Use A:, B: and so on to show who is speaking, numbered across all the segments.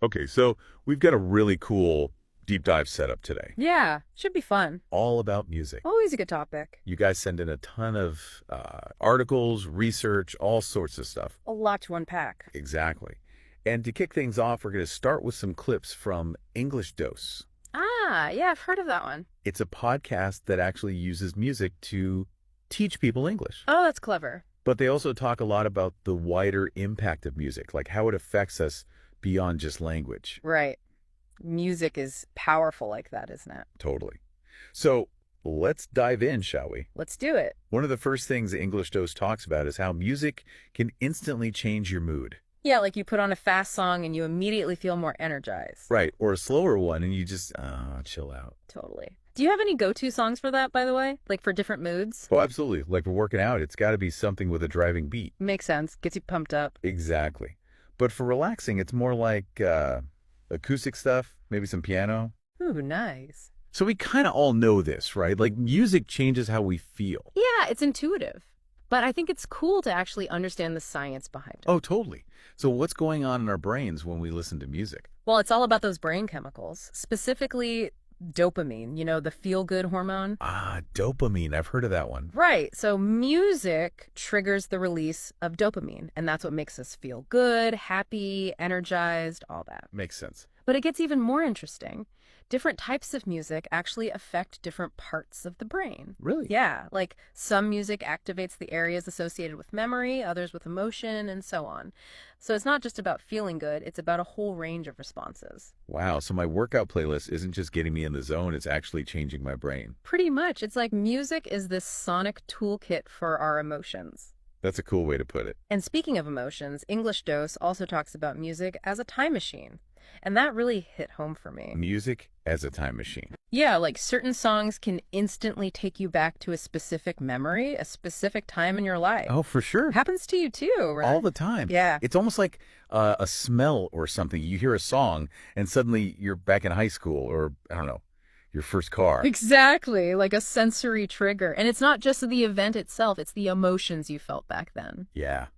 A: Okay, so we've got a really cool deep dive setup today,
B: Yeah, should be fun.
A: all about music.
B: Always a good topic.
A: You guys send in a ton of articles, research, all sorts of stuff.
B: A lot to unpack.
A: Exactly. And to kick things off, we're going to start with some clips from English Dose.
B: Ah, yeah, I've heard of that one.
A: It's a podcast that actually uses music to teach people English.
B: Oh, that's clever.
A: But they also talk a lot about the wider impact of music, like how it affects us beyond just language.
B: Right. Music is powerful like that, isn't it?
A: Totally. So let's dive in, shall we?
B: Let's do it.
A: One of the first things English Dose talks about is how music can instantly change your mood.
B: Yeah, like you put on a fast song and you immediately feel more energized.
A: Right. Or a slower one and you just, chill out.
B: Totally. Do you have any go-to songs for that, by the way? Like for different moods?
A: Oh, absolutely. Like for working out, it's got to be something with a driving beat.
B: Makes sense. Gets you pumped up.
A: Exactly. But for relaxing, it's more like acoustic stuff, maybe some piano.
B: Ooh, nice.
A: So we kind of all know this, right? Like music changes how we feel.
B: Yeah, it's intuitive. But I think it's cool to actually understand the science behind it.
A: Oh, totally. So what's going on in our brains when we listen to music?
B: Well, it's all about those brain chemicals, specifically dopamine, the feel-good hormone.
A: Ah, dopamine. I've heard of that one.
B: Right. So music triggers the release of dopamine, and that's what makes us feel good, happy, energized, all that.
A: Makes sense.
B: But it gets even more interesting. Different types of music actually affect different parts of the brain.
A: Really?
B: Yeah, like some music activates the areas associated with memory, others with emotion, and so on. So it's not just about feeling good, it's about a whole range of responses.
A: Wow. So my workout playlist isn't just getting me in the zone, it's actually changing my brain.
B: Pretty much, it's like music is this sonic toolkit for our emotions.
A: That's a cool way to put it.
B: And speaking of emotions, English Dose also talks about music as a time machine. And that really hit home for me.
A: Music as a time machine.
B: Yeah, like certain songs can instantly take you back to a specific memory, a specific time in your life.
A: Oh, for sure.
B: Happens to you too, right?
A: All the time.
B: Yeah.
A: It's almost like a smell or something. You hear a song and suddenly you're back in high school or, I don't know, your first car.
B: Exactly, like a sensory trigger. And it's not just the event itself, it's the emotions you felt back then.
A: Yeah.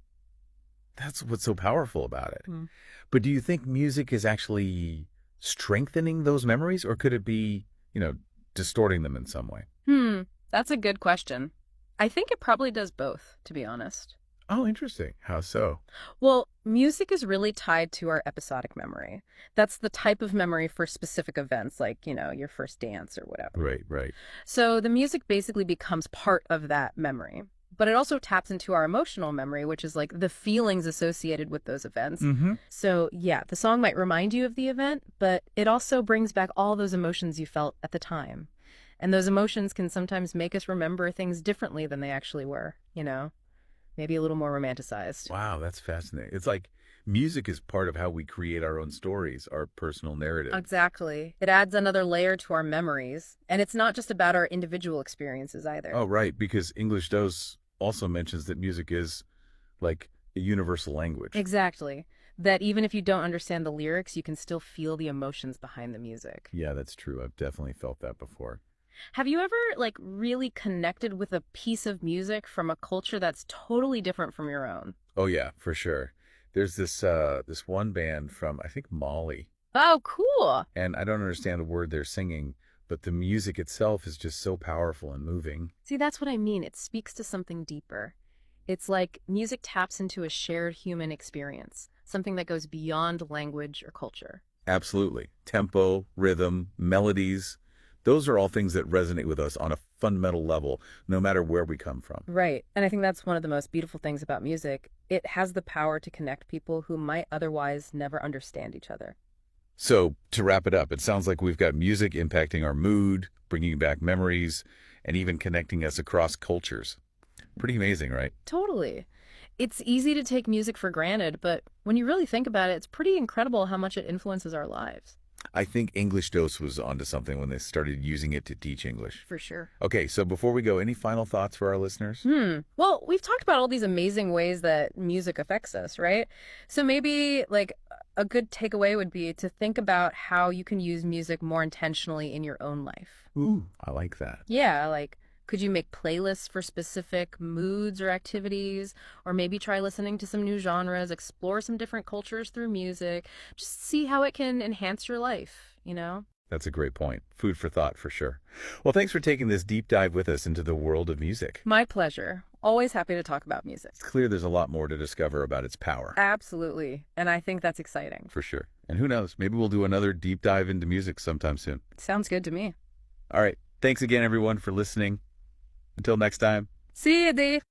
A: That's what's so powerful about it.
B: Hmm.
A: But do you think music is actually strengthening those memories or could it be, distorting them in some way?
B: That's a good question. I think it probably does both, to be honest.
A: Oh, interesting. How so?
B: Well, music is really tied to our episodic memory. That's the type of memory for specific events, like, your first dance or whatever.
A: Right, right.
B: So the music basically becomes part of that memory. But it also taps into our emotional memory, which is like the feelings associated with those events.
A: Mm-hmm.
B: So, yeah, the song might remind you of the event, but it also brings back all those emotions you felt at the time. And those emotions can sometimes make us remember things differently than they actually were. Maybe a little more romanticized.
A: Wow, that's fascinating. It's like music is part of how we create our own stories, our personal narrative.
B: Exactly. It adds another layer to our memories. And it's not just about our individual experiences either.
A: Oh, right, because English Dose also mentions that music is like a universal language.
B: Exactly. That even if you don't understand the lyrics, you can still feel the emotions behind the music.
A: Yeah, that's true. I've definitely felt that before.
B: Have you ever really connected with a piece of music from a culture that's totally different from your own?
A: Oh yeah, for sure. There's this one band from I think Mali,
B: Oh, cool.
A: and I don't understand a word they're singing, but the music itself is just so powerful and moving.
B: See, that's what I mean. It speaks to something deeper. It's like music taps into a shared human experience, something that goes beyond language or culture.
A: Absolutely. Tempo, rhythm, melodies, those are all things that resonate with us on a fundamental level, no matter where we come from.
B: Right. And I think that's one of the most beautiful things about music. It has the power to connect people who might otherwise never understand each other.
A: So, to wrap it up, it sounds like we've got music impacting our mood, bringing back memories, and even connecting us across cultures. Pretty amazing, right?
B: Totally. It's easy to take music for granted, but when you really think about it, it's pretty incredible how much it influences our lives.
A: I think English Dose was onto something when they started using it to teach English.
B: For sure.
A: Okay, so before we go, any final thoughts for our listeners?
B: Well, we've talked about all these amazing ways that music affects us, right? So maybe a good takeaway would be to think about how you can use music more intentionally in your own life.
A: Ooh, I like that.
B: Yeah, like Could you make playlists for specific moods or activities? Or maybe try listening to some new genres, explore some different cultures through music, just see how it can enhance your life, you know?
A: That's a great point. Food for thought, for sure. Well, thanks for taking this deep dive with us into the world of music.
B: My pleasure. Always happy to talk about music.
A: It's clear there's a lot more to discover about its power.
B: Absolutely. And I think that's exciting.
A: For sure. And who knows, maybe we'll do another deep dive into music sometime soon.
B: Sounds good to me.
A: All right. Thanks again, everyone, for listening. Until next time.
B: See you, Dave.